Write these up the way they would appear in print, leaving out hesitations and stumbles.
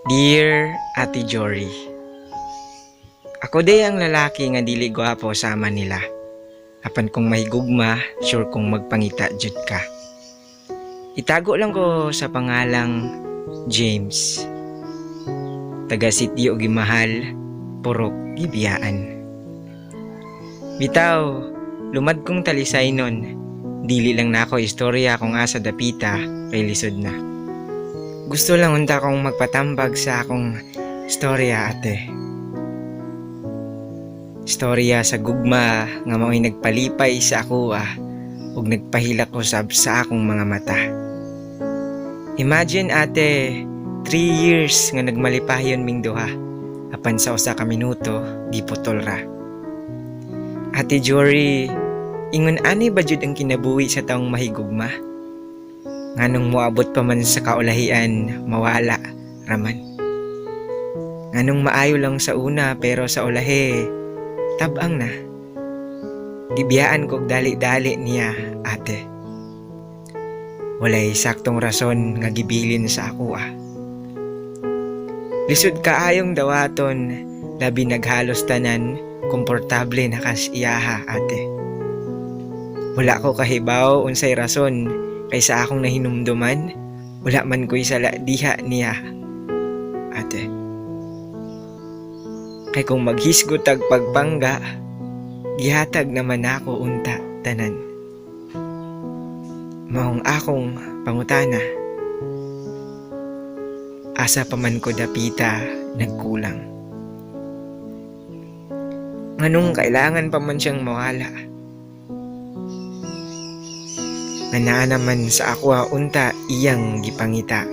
Dear Ate Jory, ako day ang lalaki nga dili gwapo sa ama nila. Apan kung mahigugma, sure kong magpangita jud ka. Itago lang ko sa pangalang James. Taga sitio Gimahal, Purok Gibiyaan. Bitaw, lumad kong talisay nun. Dili lang na ako istorya kung asa dapita kay lisod na. Gusto lang unta kong magpatambag sa akong storya, ate. Storya sa gugma nga mao'y nagpalipay sa ako ug nagpahilak usab sa akong mga mata. Imagine, ate, 3 years nga nagmalipayon ming duha. Apan sa usa ka minuto, di putol ra. Ate Jory, ingon ani ba jud ang kinabuhi sa taong mahigugma? Nganong moabot pa man sa kaulahian, mawala raman. Nganong maayo lang sa una pero sa ulahe, tabang na. Gibiyaan kog dali-dali niya, ate. Walay saktong rason nga gibilin sa ako Lisod kaayong dawaton, labi naghalos tanan, komportable na kas iyaha, ate. Wala ko kahibaw unsay rason, kaysa akong nahinumduman, wala man ko'y sala diha niya, ate. Kay kung maghisgot ag pagpangga, gihatag naman ako unta tanan. Maong akong pangutana, asa pa man ko dapita nagkulang. Nganong kailangan pa man siyang mawala? Nga naman sa ako unta iyang gipangita.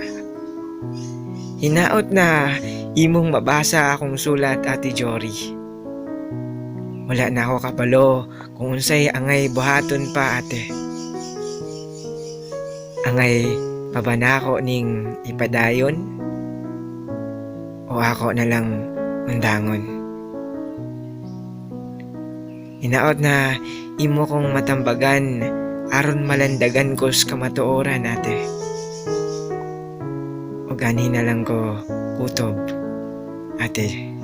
Hinaot na imong mabasa akong sulat, Ate Jory. Wala na ako kabalo kung unsay angay buhaton pa, ate. Angay pabanako ning ipadayon o ako na lang undangon. Hinaot na imo kong matambagan aron malandagan ko sa kamatuoran, ate. O gani na lang ko kutob, ate.